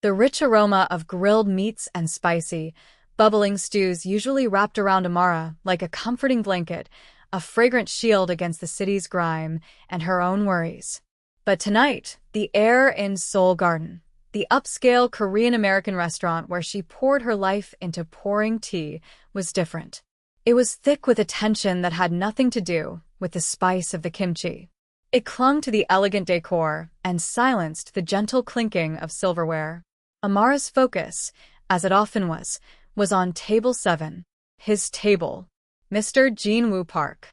The rich aroma of grilled meats and spicy, bubbling stews usually wrapped around Amara like a comforting blanket, a fragrant shield against the city's grime and her own worries. But tonight, the air in Seoul Garden, the upscale Korean-American restaurant where she poured her life into pouring tea, was different. It was thick with a tension that had nothing to do with the spice of the kimchi. It clung to the elegant decor and silenced the gentle clinking of silverware. Amara's focus, as it often was on Table 7, his table, Mr. Jin-woo Park.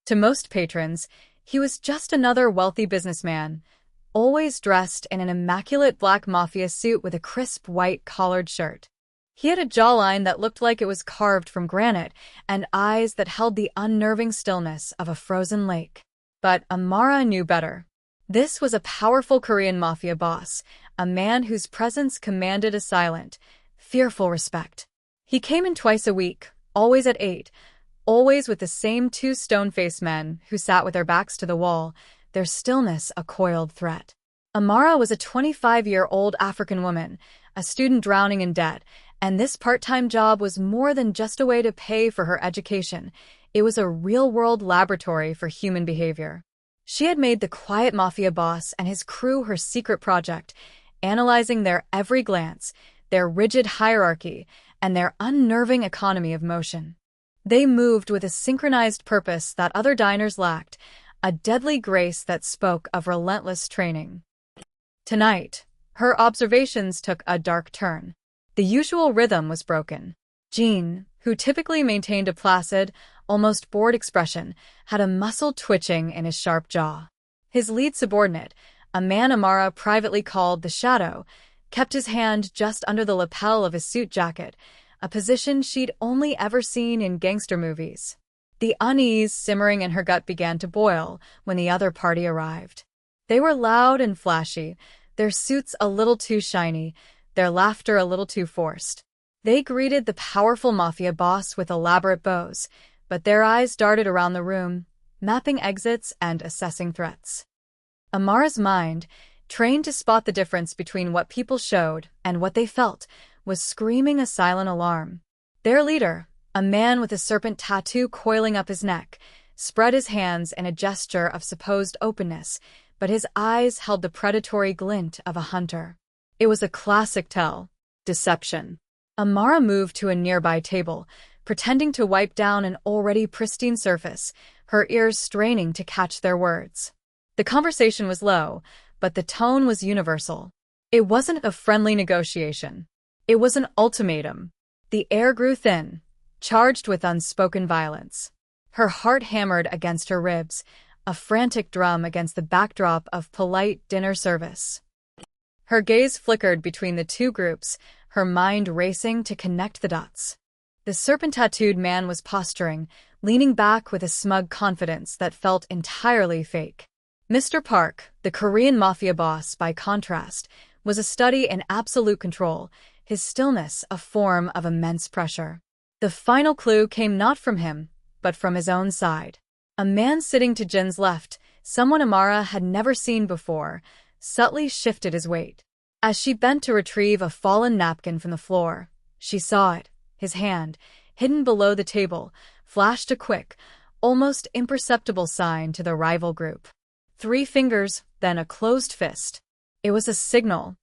To most patrons, he was just another wealthy businessman, always dressed in an immaculate black Mafia suit with a crisp white collared shirt. He had a jawline that looked like it was carved from granite and eyes that held the unnerving stillness of a frozen lake. But Amara knew better. This was a powerful Korean mafia boss, a man whose presence commanded a silent, fearful respect. He came in twice a week, always at 8, always with the same two stone-faced men who sat with their backs to the wall, their stillness a coiled threat. Amara was a 25-year-old African woman, a student drowning in debt, and this part-time job was more than just a way to pay for her education. It was a real-world laboratory for human behavior. She had made the quiet mafia boss and his crew her secret project, analyzing their every glance, their rigid hierarchy, and their unnerving economy of motion. They moved with a synchronized purpose that other diners lacked, a deadly grace that spoke of relentless training. Tonight, her observations took a dark turn. The usual rhythm was broken. Jean, who typically maintained a placid, almost bored expression, had a muscle twitching in his sharp jaw. His lead subordinate, a man Amara privately called the Shadow, kept his hand just under the lapel of his suit jacket, a position she'd only ever seen in gangster movies. The unease simmering in her gut began to boil when the other party arrived. They were loud and flashy, their suits a little too shiny, their laughter a little too forced. They greeted the powerful mafia boss with elaborate bows, but their eyes darted around the room, mapping exits and assessing threats. Amara's mind, trained to spot the difference between what people showed and what they felt, was screaming a silent alarm. Their leader, a man with a serpent tattoo coiling up his neck, spread his hands in a gesture of supposed openness, but his eyes held the predatory glint of a hunter. It was a classic tell: deception. Amara moved to a nearby table, pretending to wipe down an already pristine surface, her ears straining to catch their words. The conversation was low, but the tone was universal. It wasn't a friendly negotiation. It was an ultimatum. The air grew thin, charged with unspoken violence. Her heart hammered against her ribs, a frantic drum against the backdrop of polite dinner service. Her gaze flickered between the two groups, her mind racing to connect the dots. The serpent-tattooed man was posturing, leaning back with a smug confidence that felt entirely fake. Mr. Park, the Korean mafia boss, by contrast, was a study in absolute control, his stillness a form of immense pressure. The final clue came not from him, but from his own side. A man sitting to Jin's left, someone Amara had never seen before, subtly shifted his weight. As she bent to retrieve a fallen napkin from the floor, she saw it. His hand, hidden below the table, flashed a quick, almost imperceptible sign to the rival group. 3 fingers, then a closed fist. It was a signal.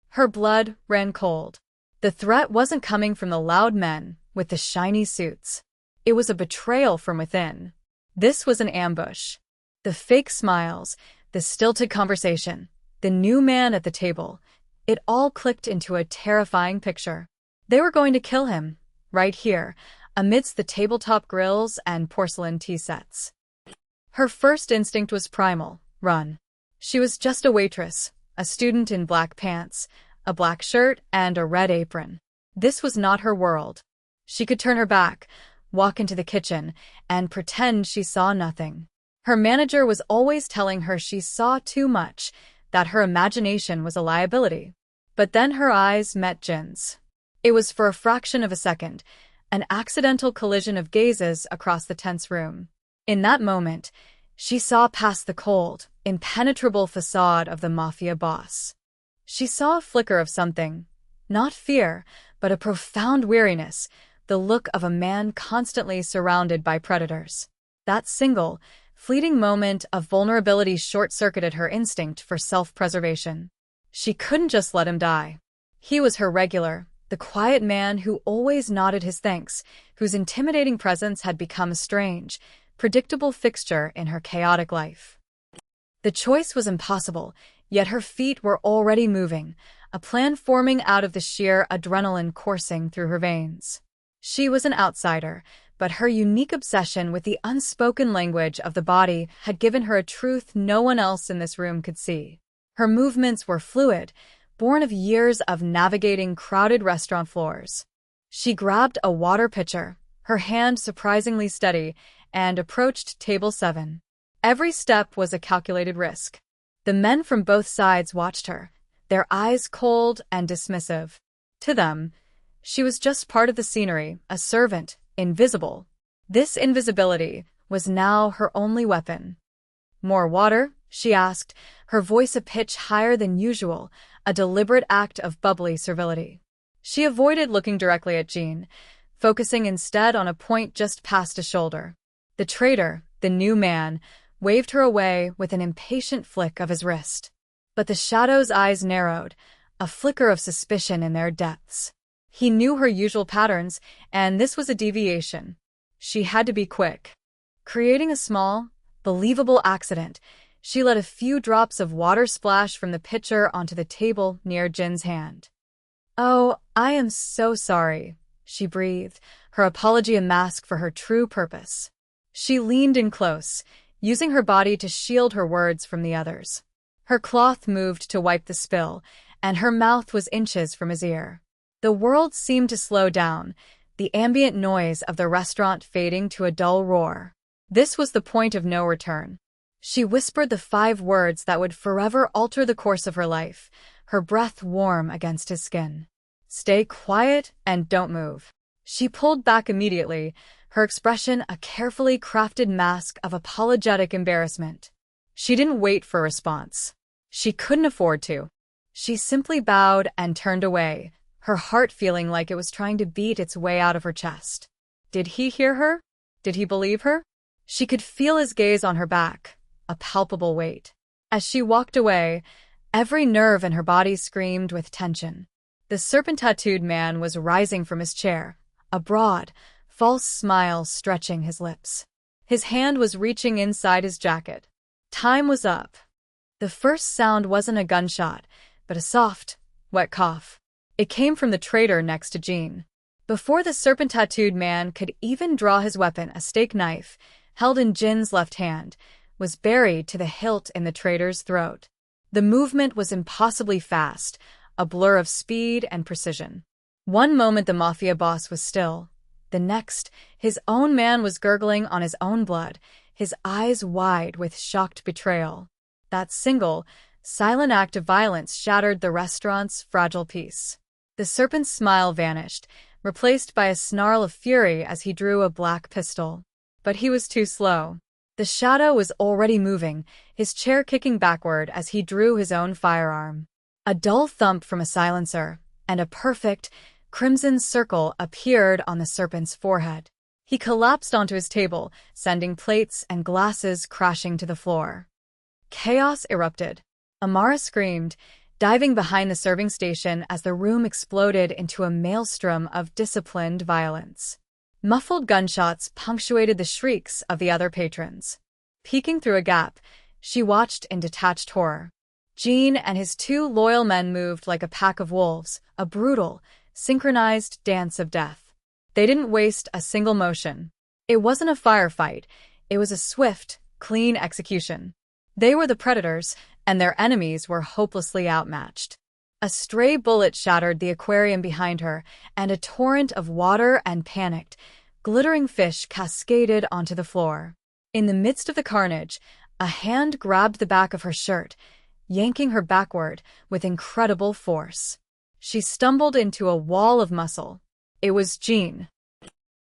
Her blood ran cold. The threat wasn't coming from the loud men with the shiny suits. It was a betrayal from within. This was an ambush. The fake smiles, the stilted conversation, the new man at the table, it all clicked into a terrifying picture. They were going to kill him, right here, amidst the tabletop grills and porcelain tea sets. Her first instinct was primal: run. She was just a waitress, a student in black pants, a black shirt, and a red apron. This was not her world. She could turn her back, walk into the kitchen, and pretend she saw nothing. Her manager was always telling her she saw too much, that her imagination was a liability. But then her eyes met Jin's. It was for a fraction of a second, an accidental collision of gazes across the tense room. In that moment, she saw past the cold, impenetrable facade of the mafia boss. She saw a flicker of something. Not fear, but a profound weariness, the look of a man constantly surrounded by predators. That single, fleeting moment of vulnerability short-circuited her instinct for self-preservation. She couldn't just let him die. He was her regular, the quiet man who always nodded his thanks, whose intimidating presence had become a strange, predictable fixture in her chaotic life. The choice was impossible, yet her feet were already moving, a plan forming out of the sheer adrenaline coursing through her veins. She was an outsider, but her unique obsession with the unspoken language of the body had given her a truth no one else in this room could see. Her movements were fluid, born of years of navigating crowded restaurant floors. She grabbed a water pitcher, her hand surprisingly steady, and approached table 7. Every step was a calculated risk. The men from both sides watched her, their eyes cold and dismissive. To them, she was just part of the scenery, a servant, invisible. This invisibility was now her only weapon. "More water?" she asked, her voice a pitch higher than usual, a deliberate act of bubbly servility. She avoided looking directly at Jean, focusing instead on a point just past his shoulder. The traitor, the new man, waved her away with an impatient flick of his wrist. But the shadow's eyes narrowed, a flicker of suspicion in their depths. He knew her usual patterns, and this was a deviation. She had to be quick. Creating a small, believable accident, she let a few drops of water splash from the pitcher onto the table near Jin's hand. "Oh, I am so sorry," she breathed, her apology a mask for her true purpose. She leaned in close, using her body to shield her words from the others. Her cloth moved to wipe the spill, and her mouth was inches from his ear. The world seemed to slow down, the ambient noise of the restaurant fading to a dull roar. This was the point of no return. She whispered the 5 words that would forever alter the course of her life, her breath warm against his skin. "Stay quiet and don't move." She pulled back immediately, her expression a carefully crafted mask of apologetic embarrassment. She didn't wait for a response. She couldn't afford to. She simply bowed and turned away, her heart feeling like it was trying to beat its way out of her chest. Did he hear her? Did he believe her? She could feel his gaze on her back, a palpable weight. As she walked away, every nerve in her body screamed with tension. The serpent-tattooed man was rising from his chair, a broad, false smile stretching his lips. His hand was reaching inside his jacket. Time was up. The first sound wasn't a gunshot, but a soft, wet cough. It came from the traitor next to Jean. Before the serpent-tattooed man could even draw his weapon, a steak knife, held in Jin's left hand, was buried to the hilt in the traitor's throat. The movement was impossibly fast, a blur of speed and precision. One moment the Mafia boss was still. The next, his own man was gurgling on his own blood, his eyes wide with shocked betrayal. That single, silent act of violence shattered the restaurant's fragile peace. The serpent's smile vanished, replaced by a snarl of fury as he drew a black pistol. But he was too slow. The shadow was already moving, his chair kicking backward as he drew his own firearm. A dull thump from a silencer, and a perfect, crimson circle appeared on the serpent's forehead. He collapsed onto his table, sending plates and glasses crashing to the floor. Chaos erupted. Amara screamed, diving behind the serving station as the room exploded into a maelstrom of disciplined violence. Muffled gunshots punctuated the shrieks of the other patrons. Peeking through a gap, she watched in detached horror. Jean and his 2 loyal men moved like a pack of wolves, a brutal, synchronized dance of death. They didn't waste a single motion. It wasn't a firefight, it was a swift, clean execution. They were the predators, and their enemies were hopelessly outmatched. A stray bullet shattered the aquarium behind her, and a torrent of water and panicked, glittering fish cascaded onto the floor. In the midst of the carnage, a hand grabbed the back of her shirt, yanking her backward with incredible force. She stumbled into a wall of muscle. It was Jean.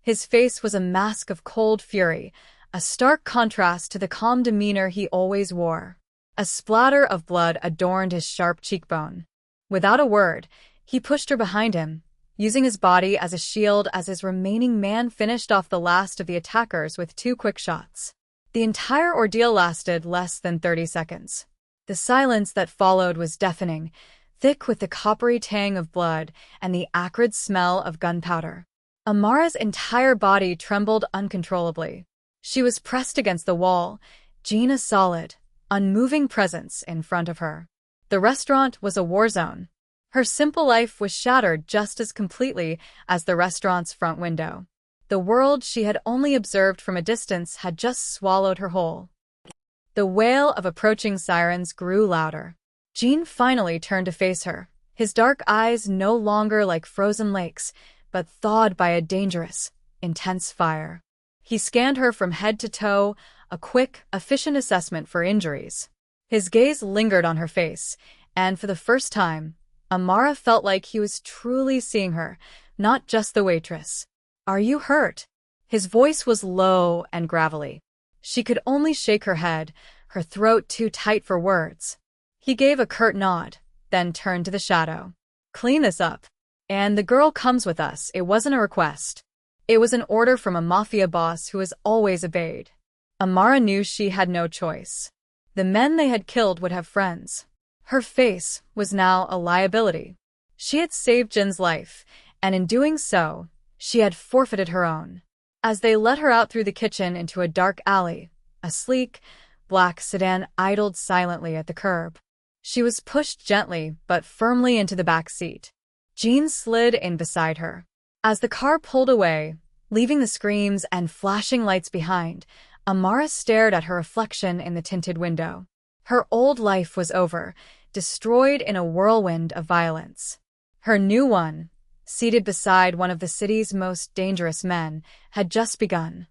His face was a mask of cold fury, a stark contrast to the calm demeanor he always wore. A splatter of blood adorned his sharp cheekbone. Without a word, he pushed her behind him, using his body as a shield as his remaining man finished off the last of the attackers with 2 quick shots. The entire ordeal lasted less than 30 seconds. The silence that followed was deafening, thick with the coppery tang of blood and the acrid smell of gunpowder. Amara's entire body trembled uncontrollably. She was pressed against the wall, Jean a solid, unmoving presence in front of her. The restaurant was a war zone. Her simple life was shattered just as completely as the restaurant's front window. The world she had only observed from a distance had just swallowed her whole. The wail of approaching sirens grew louder. Jean finally turned to face her, his dark eyes no longer like frozen lakes, but thawed by a dangerous, intense fire. He scanned her from head to toe, a quick, efficient assessment for injuries. His gaze lingered on her face, and for the first time, Amara felt like he was truly seeing her, not just the waitress. "Are you hurt?" His voice was low and gravelly. She could only shake her head, her throat too tight for words. He gave a curt nod, then turned to the shadow. "Clean this up. And the girl comes with us." It wasn't a request. It was an order from a Mafia boss who was always obeyed. Amara knew she had no choice. The men they had killed would have friends. Her face was now a liability. She had saved Jin's life, and in doing so, she had forfeited her own. As they led her out through the kitchen into a dark alley, a sleek, black sedan idled silently at the curb. She was pushed gently but firmly into the back seat. Jean slid in beside her. As the car pulled away, leaving the screams and flashing lights behind, Amara stared at her reflection in the tinted window. Her old life was over, destroyed in a whirlwind of violence. Her new one, seated beside one of the city's most dangerous men, had just begun.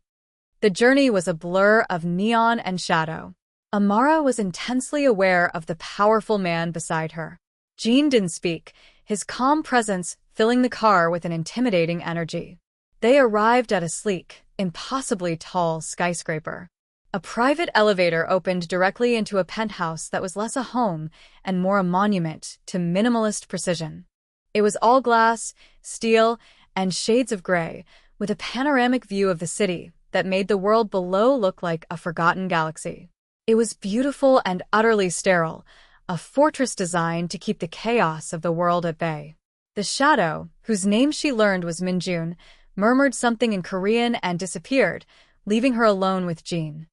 The journey was a blur of neon and shadow. Amara was intensely aware of the powerful man beside her. Jean didn't speak, his calm presence filling the car with an intimidating energy. They arrived at a sleek, impossibly tall skyscraper. A private elevator opened directly into a penthouse that was less a home and more a monument to minimalist precision. It was all glass, steel, and shades of gray, with a panoramic view of the city that made the world below look like a forgotten galaxy. It was beautiful and utterly sterile, a fortress designed to keep the chaos of the world at bay. The shadow, whose name she learned was Minjun, murmured something in Korean and disappeared, leaving her alone with Jean.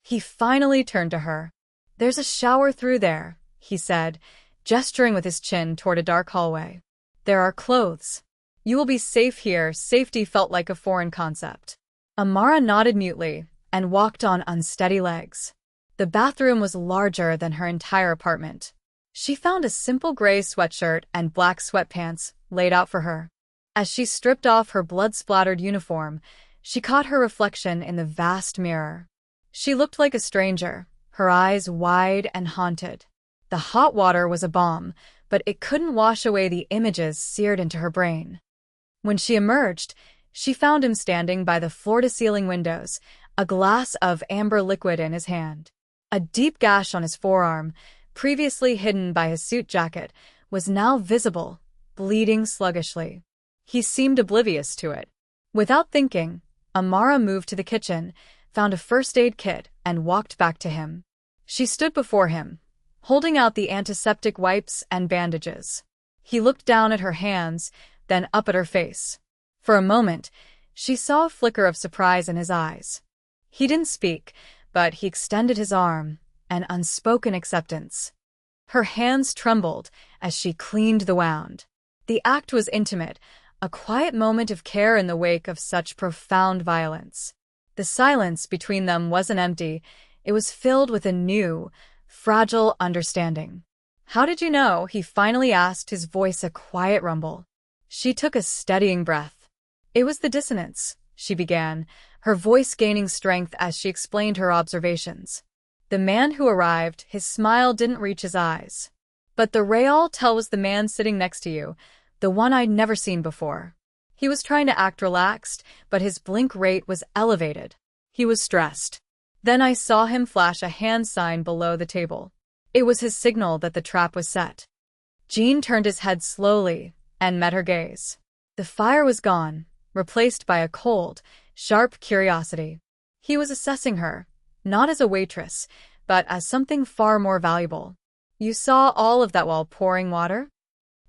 He finally turned to her. "There's a shower through there," he said, gesturing with his chin toward a dark hallway. "There are clothes. You will be safe here." Safety felt like a foreign concept. Amara nodded mutely and walked on unsteady legs. The bathroom was larger than her entire apartment. She found a simple gray sweatshirt and black sweatpants laid out for her. As she stripped off her blood-splattered uniform, she caught her reflection in the vast mirror. She looked like a stranger, her eyes wide and haunted. The hot water was a balm, but it couldn't wash away the images seared into her brain. When she emerged, she found him standing by the floor-to-ceiling windows, a glass of amber liquid in his hand. A deep gash on his forearm, previously hidden by his suit jacket, was now visible, bleeding sluggishly. He seemed oblivious to it. Without thinking, Amara moved to the kitchen, found a first aid kit, and walked back to him. She stood before him, holding out the antiseptic wipes and bandages. He looked down at her hands, then up at her face. For a moment, she saw a flicker of surprise in his eyes. He didn't speak, but he extended his arm, an unspoken acceptance. Her hands trembled as she cleaned the wound. The act was intimate, a quiet moment of care in the wake of such profound violence. The silence between them wasn't empty, it was filled with a new, fragile understanding. "How did you know?" he finally asked, his voice a quiet rumble. She took a steadying breath. "It was the dissonance," she began, her voice gaining strength as she explained her observations. "The man who arrived, his smile didn't reach his eyes. But the Real tell was the man sitting next to you, the one I'd never seen before. He was trying to act relaxed, but his blink rate was elevated. He was stressed. Then I saw him flash a hand sign below the table. It was his signal that the trap was set." Jean turned his head slowly and met her gaze. The fire was gone, replaced by a cold, sharp curiosity. He was assessing her, not as a waitress, but as something far more valuable. "You saw all of that while pouring water?"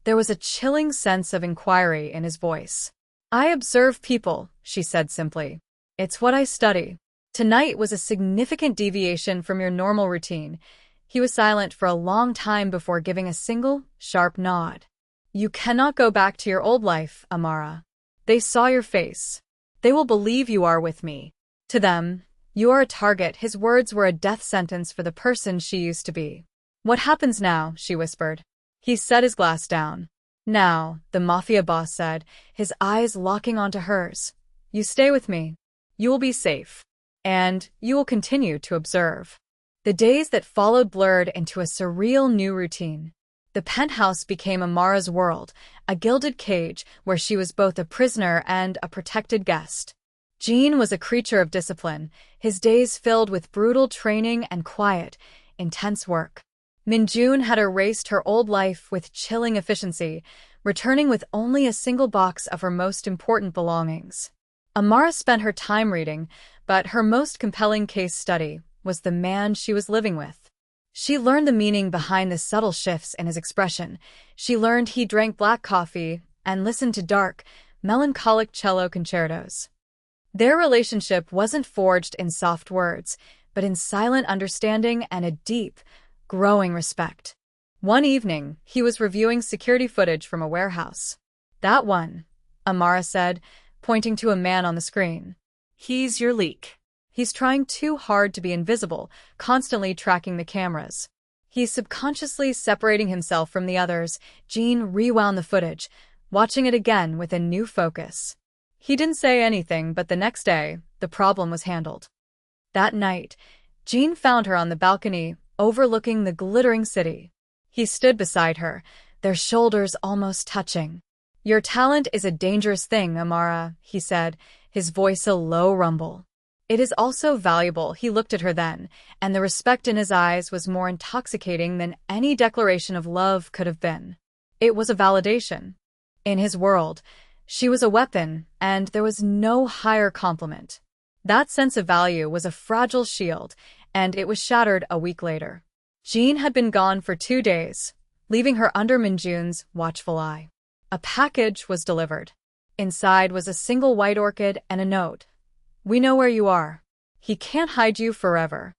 There was a chilling sense of inquiry in his voice. "I observe people," she said simply. "It's what I study." Tonight was a significant deviation from your normal routine. He was silent for a long time before giving a single, sharp nod. "You cannot go back to your old life, Amara. They saw your face. They will believe you are with me. To them, you are a target." His words were a death sentence for the person she used to be. "What happens now?" she whispered. He set his glass down. "Now," the Mafia boss said, his eyes locking onto hers. "You stay with me. You will be safe. And you will continue to observe." The days that followed blurred into a surreal new routine. The penthouse became Amara's world, a gilded cage where she was both a prisoner and a protected guest. Jean was a creature of discipline, his days filled with brutal training and quiet, intense work. Minjun had erased her old life with chilling efficiency, returning with only a single box of her most important belongings. Amara spent her time reading, but her most compelling case study was the man she was living with. She learned the meaning behind the subtle shifts in his expression. She learned he drank black coffee and listened to dark, melancholic cello concertos. Their relationship wasn't forged in soft words, but in silent understanding and a deep, growing respect. One evening, he was reviewing security footage from a warehouse. "That one," Amara said, pointing to a man on the screen. "He's your leak. He's trying too hard to be invisible, constantly tracking the cameras. He's subconsciously separating himself from the others." Jean rewound the footage, watching it again with a new focus. He didn't say anything, but the next day, the problem was handled. That night, Jean found her on the balcony, overlooking the glittering city. He stood beside her, their shoulders almost touching. "Your talent is a dangerous thing, Amara," he said, his voice a low rumble. "It is also valuable." He looked at her then, and the respect in his eyes was more intoxicating than any declaration of love could have been. It was a validation. In his world, she was a weapon, and there was no higher compliment. That sense of value was a fragile shield, and it was shattered a week later. Jean had been gone for 2 days, leaving her under Minjun's watchful eye. A package was delivered. Inside was a single white orchid and a note. "We know where you are. He can't hide you forever."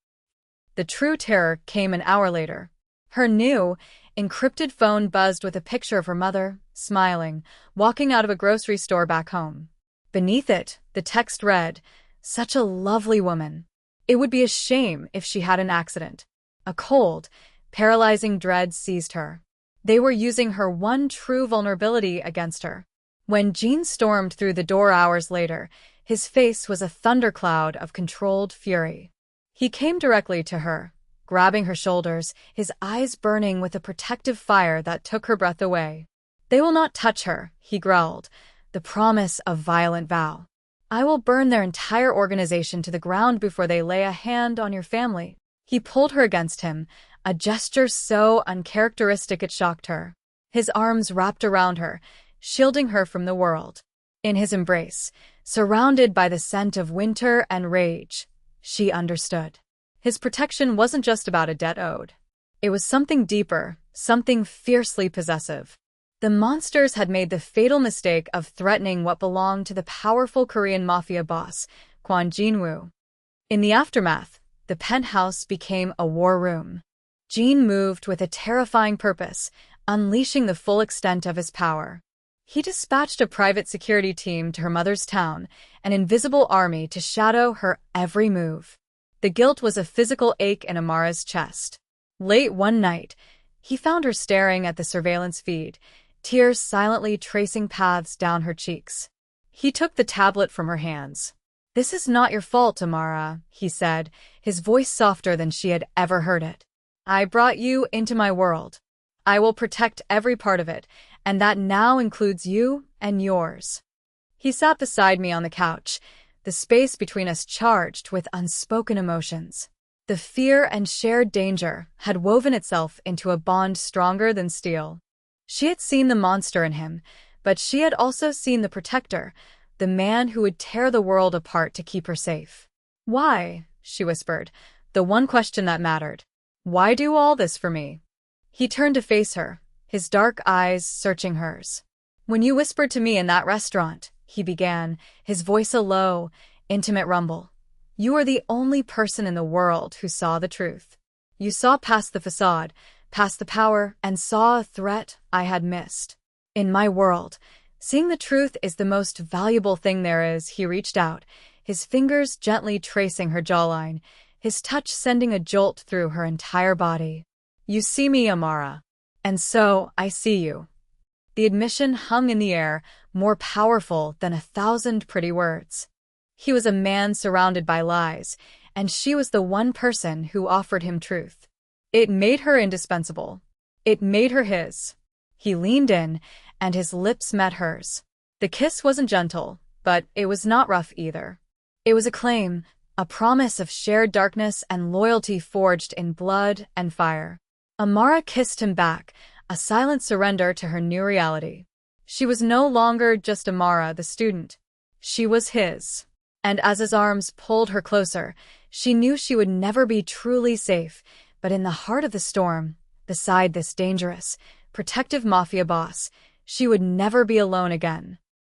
The true terror came an hour later. Her new, encrypted phone buzzed with a picture of her mother, smiling, walking out of a grocery store back home. Beneath it, the text read, "Such a lovely woman. It would be a shame if she had an accident." A cold, paralyzing dread seized her. They were using her one true vulnerability against her. When Jean stormed through the door hours later, his face was a thundercloud of controlled fury. He came directly to her, grabbing her shoulders, his eyes burning with a protective fire that took her breath away. "They will not touch her," he growled, the promise of violent vow. "I will burn their entire organization to the ground before they lay a hand on your family." He pulled her against him, a gesture so uncharacteristic it shocked her. His arms wrapped around her, shielding her from the world. In his embrace, surrounded by the scent of winter and rage, she understood. His protection wasn't just about a debt owed. It was something deeper, something fiercely possessive. The monsters had made the fatal mistake of threatening what belonged to the powerful Korean Mafia boss, Kwon Jinwoo. In the aftermath, the penthouse became a war room. Jean moved with a terrifying purpose, unleashing the full extent of his power. He dispatched a private security team to her mother's town, an invisible army to shadow her every move. The guilt was a physical ache in Amara's chest. Late one night, he found her staring at the surveillance feed, tears silently tracing paths down her cheeks. He took the tablet from her hands. "This is not your fault, Amara," he said, his voice softer than she had ever heard it. "I brought you into my world. I will protect every part of it, and that now includes you and yours." He sat beside me on the couch, the space between us charged with unspoken emotions. The fear and shared danger had woven itself into a bond stronger than steel. She had seen the monster in him, but she had also seen the protector, the man who would tear the world apart to keep her safe. "Why?" she whispered, the one question that mattered. "Why do all this for me?" He turned to face her, his dark eyes searching hers. "When you whispered to me in that restaurant," he began, his voice a low, intimate rumble, "you were the only person in the world who saw the truth. You saw past the facade, past the power, and saw a threat I had missed. In my world, seeing the truth is the most valuable thing there is." He reached out, his fingers gently tracing her jawline, his touch sending a jolt through her entire body. "You see me, Amara. And so, I see you." The admission hung in the air, more powerful than 1,000 pretty words. He was a man surrounded by lies, and she was the one person who offered him truth. It made her indispensable. It made her his. He leaned in, and his lips met hers. The kiss wasn't gentle, but it was not rough either. It was a claim, a promise of shared darkness and loyalty forged in blood and fire. Amara kissed him back, a silent surrender to her new reality. She was no longer just Amara, the student. She was his. And as his arms pulled her closer, she knew she would never be truly safe, but in the heart of the storm, beside this dangerous, protective mafia boss, she would never be alone again.